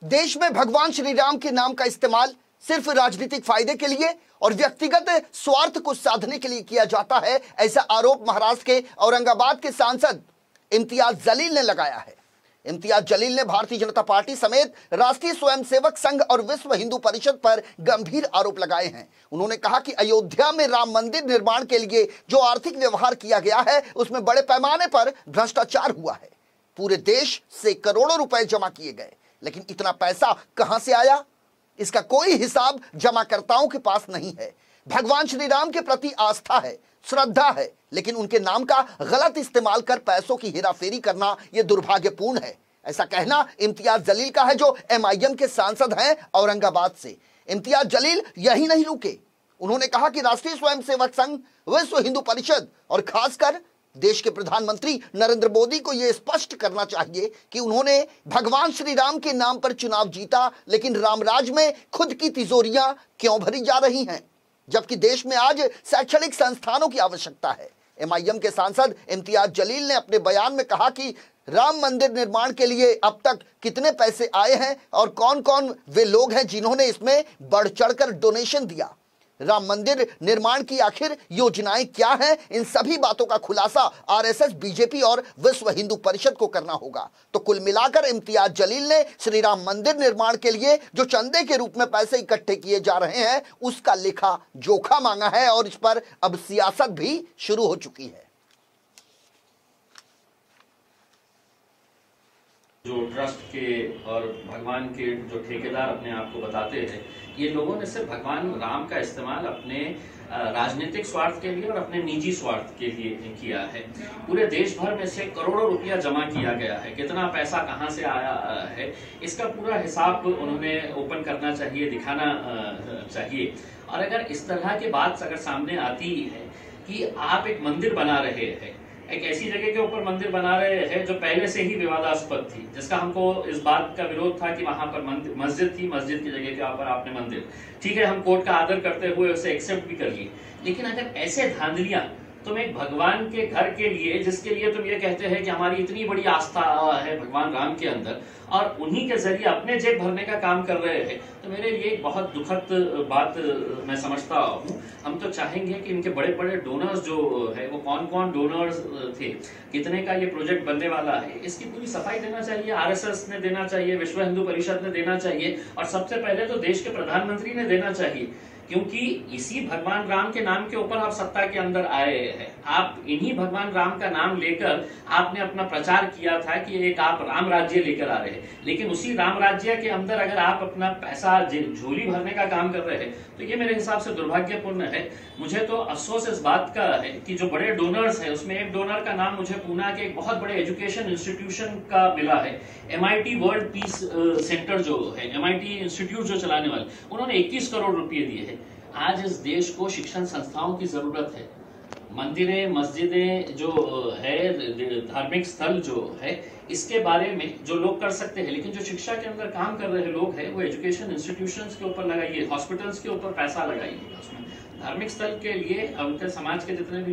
देश में भगवान श्री राम के नाम का इस्तेमाल सिर्फ राजनीतिक फायदे के लिए और व्यक्तिगत स्वार्थ को साधने के लिए किया जाता है, ऐसा आरोप महाराष्ट्र के औरंगाबाद के सांसद इम्तियाज जलील ने लगाया है। इम्तियाज जलील ने भारतीय जनता पार्टी समेत राष्ट्रीय स्वयंसेवक संघ और विश्व हिंदू परिषद पर गंभीर आरोप लगाए हैं। उन्होंने कहा कि अयोध्या में राम मंदिर निर्माण के लिए जो आर्थिक व्यवहार किया गया है उसमें बड़े पैमाने पर भ्रष्टाचार हुआ है। पूरे देश से करोड़ों रुपए जमा किए गए, लेकिन इतना पैसा कहां से आया, इसका कोई हिसाब जमाकर्ताओं के पास नहीं है। भगवान श्री राम के प्रति आस्था है, श्रद्धा है, लेकिन उनके नाम का गलत इस्तेमाल कर पैसों की हेराफेरी करना यह दुर्भाग्यपूर्ण है। ऐसा कहना इम्तियाज जलील का है, जो एमआईएम के सांसद हैं औरंगाबाद से। इम्तियाज जलील यही नहीं रुके, उन्होंने कहा कि राष्ट्रीय स्वयंसेवक संघ, विश्व हिंदू परिषद और खासकर देश के प्रधानमंत्री नरेंद्र मोदी को यह स्पष्ट करना चाहिए कि उन्होंने भगवान श्री राम के नाम पर चुनाव जीता, लेकिन रामराज में खुद की तिजोरियां क्यों भरी जा रही हैं, जबकि देश में आज शैक्षणिक संस्थानों की आवश्यकता है। एमआईएम के सांसद इम्तियाज जलील ने अपने बयान में कहा कि राम मंदिर निर्माण के लिए अब तक कितने पैसे आए हैं और कौन कौन वे लोग हैं जिन्होंने इसमें बढ़ चढ़कर डोनेशन दिया। राम मंदिर निर्माण की आखिर योजनाएं क्या हैं, इन सभी बातों का खुलासा आरएसएस, बीजेपी और विश्व हिंदू परिषद को करना होगा। तो कुल मिलाकर इम्तियाज जलील ने श्री राम मंदिर निर्माण के लिए जो चंदे के रूप में पैसे इकट्ठे किए जा रहे हैं उसका लेखा जोखा मांगा है और इस पर अब सियासत भी शुरू हो चुकी है। जो ट्रस्ट के और भगवान के जो ठेकेदार अपने आप को बताते हैं, ये लोगों ने सिर्फ भगवान राम का इस्तेमाल अपने राजनीतिक स्वार्थ के लिए और अपने निजी स्वार्थ के लिए किया है। पूरे देश भर में से करोड़ों रुपया जमा किया गया है। कितना पैसा कहां से आया है, इसका पूरा हिसाब उन्होंने ओपन करना चाहिए, दिखाना चाहिए। और अगर इस तरह की बात अगर सामने आती है कि आप एक मंदिर बना रहे हैं, एक ऐसी जगह के ऊपर मंदिर बना रहे हैं जो पहले से ही विवादास्पद थी, जिसका हमको इस बात का विरोध था कि वहां पर मस्जिद थी, मस्जिद की जगह के ऊपर आपने मंदिर, ठीक है, हम कोर्ट का आदर करते हुए उसे एक्सेप्ट भी कर लिए। लेकिन अगर ऐसे धांधलियां तुम एक भगवान के घर के लिए, जिसके लिए तुम ये कहते हैं कि हमारी इतनी बड़ी आस्था है भगवान राम के अंदर, और उन्हीं के जरिए अपने जेब भरने का काम कर रहे हैं, तो मेरे लिए बहुत दुखद बात मैं समझता हूँ। हम तो चाहेंगे कि इनके बड़े बड़े डोनर्स जो है वो कौन कौन डोनर्स थे, कितने का ये प्रोजेक्ट बनने वाला है, इसकी पूरी सफाई देना चाहिए। आरएसएस ने देना चाहिए, विश्व हिंदू परिषद ने देना चाहिए, और सबसे पहले तो देश के प्रधानमंत्री ने देना चाहिए, क्योंकि इसी भगवान राम के नाम के ऊपर आप सत्ता के अंदर आए हैं। आप इन्हीं भगवान राम का नाम लेकर आपने अपना प्रचार किया था कि एक आप राम राज्य लेकर आ रहे हैं, लेकिन उसी राम राज्य के अंदर अगर आप अपना पैसा झोली भरने का काम कर रहे हैं तो ये मेरे हिसाब से दुर्भाग्यपूर्ण है। मुझे तो अफसोस इस बात का है कि जो बड़े डोनर्स हैं उसमें एक डोनर का नाम मुझे पूना के एक बहुत बड़े एजुकेशन इंस्टीट्यूशन का मिला है, MIT वर्ल्ड पीस सेंटर जो है, MIT इंस्टीट्यूट जो चलाने वाले, उन्होंने 21 करोड़ रुपए दिए हैं। आज इस देश को शिक्षण संस्थाओं की जरूरत है। मंदिरें, मस्जिदें जो है, धार्मिक स्थल जो है, इसके बारे में जो लोग कर सकते हैं, लेकिन जो शिक्षा के अंदर काम कर रहे लोग हैं वो एजुकेशन इंस्टीट्यूशंस के ऊपर लगाइए, हॉस्पिटल्स के ऊपर पैसा लगाइए। उसमें धार्मिक स्थल के लिए उनके समाज के जितने भी